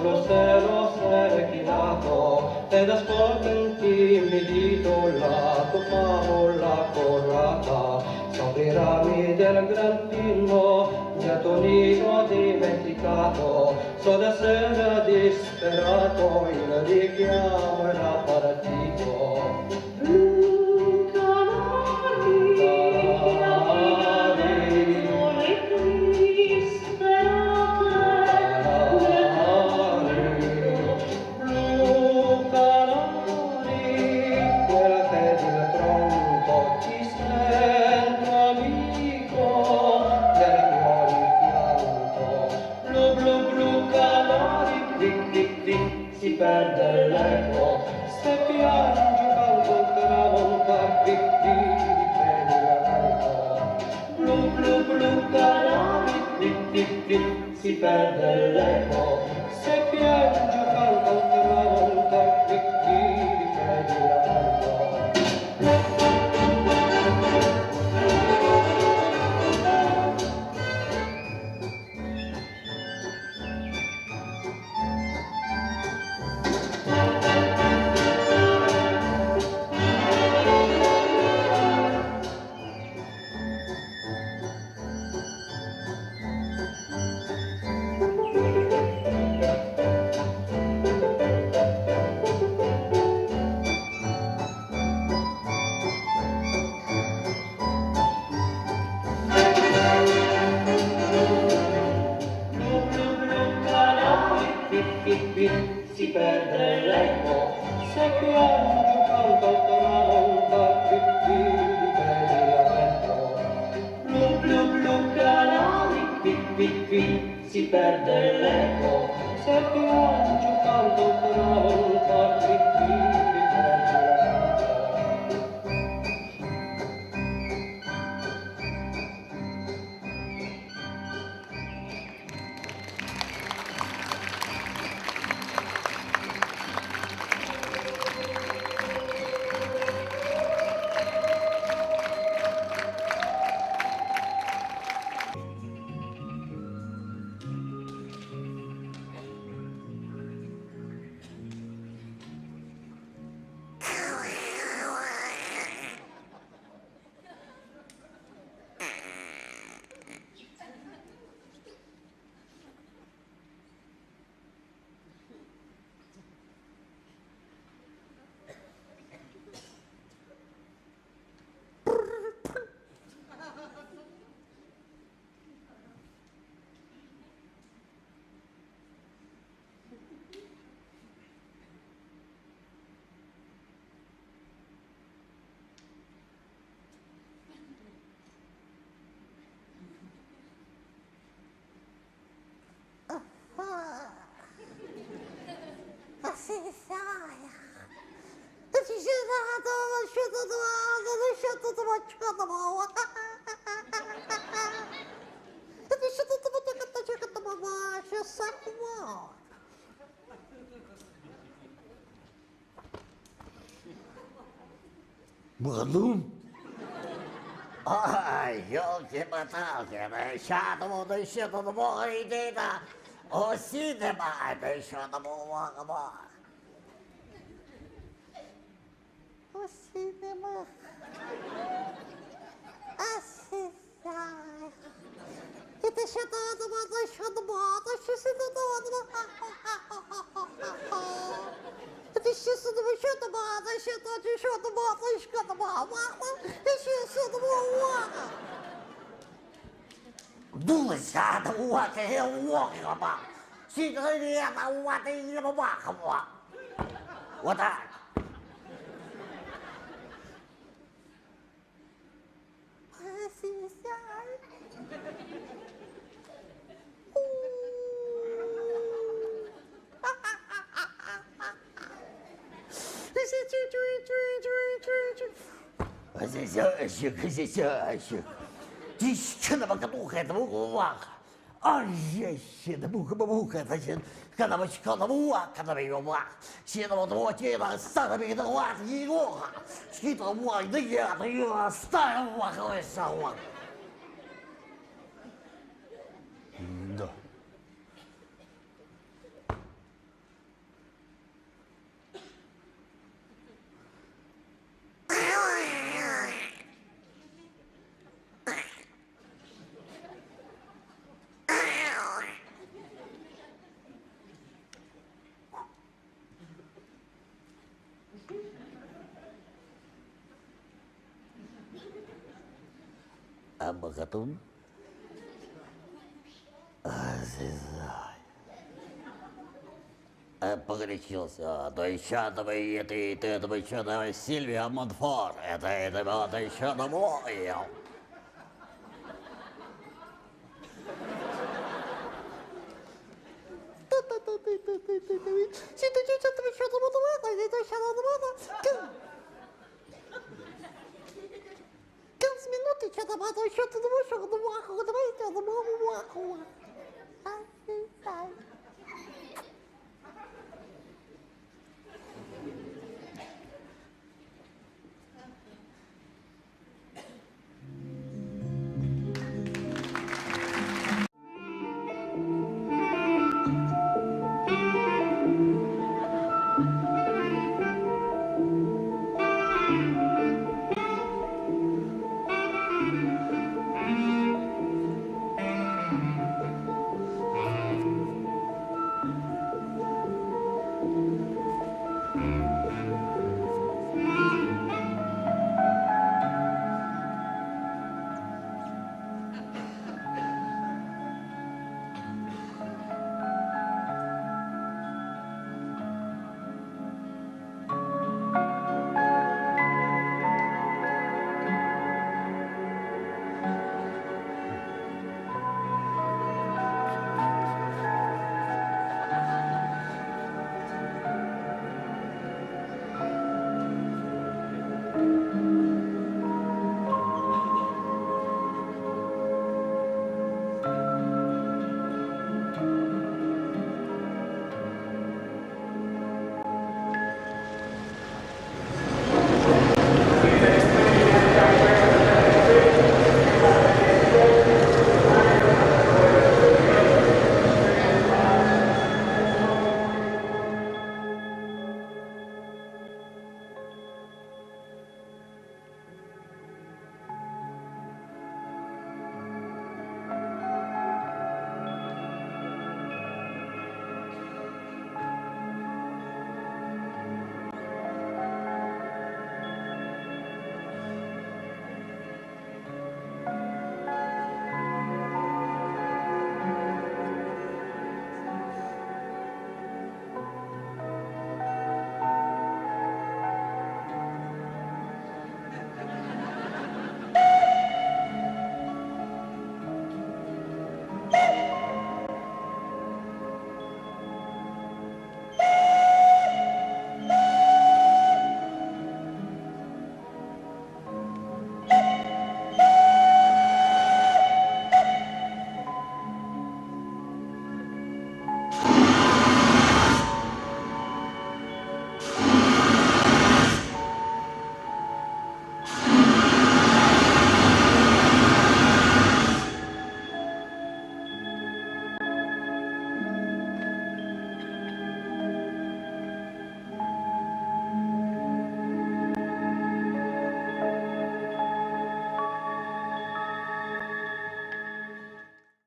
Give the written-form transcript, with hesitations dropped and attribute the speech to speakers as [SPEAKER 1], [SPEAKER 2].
[SPEAKER 1] lo se chinato, ed ascolta intimidito la tua favola corrata, sopra i rami del gran pino, già tuo nido dimenticato, so da sera disperato, il richiamo era partito. Si perde l'eco, se piangi quando tramonta, di vedi blu blu blu canali, si perde l'eco, se piangi quando tramonta, di vedi si perde l'eco, se piangi quando tramonta, di vedi aperto. Blu blu blu canali, si perde l'eco, se piangi quando tramonta, di vedi aperto.
[SPEAKER 2] Mălum? Ai, eu que matar, que me chato, vou deixar todo mundo aí dentro. O cinema, deixa todo mundo acabar. O cinema. Assim, sai. E deixa todo mundo, deixa todo mundo, deixa todo mundo. Deixa todo mundo, deixa todo mundo, deixa todo mundo, deixa todo mundo, deixa todo mundo. Dušana uvate je uokama. Siitä oli vielä uvate ilman vahvaa. Ota. Дичина бакатуха, это букваха. Ай, это бука, это син, когда бачка на буа, когда бьем вах. Сина вот вот это, старый беда вах, его. Скита вах, да я старый вах, сауа. Да. Вахатун. Погорячился. То еще давай ты еще давай Сильвия Монфор. Это еще домой. Минут, что-то потом, что-то, давай, что-то, давай, давай, давай, давай, давай, давай, давай,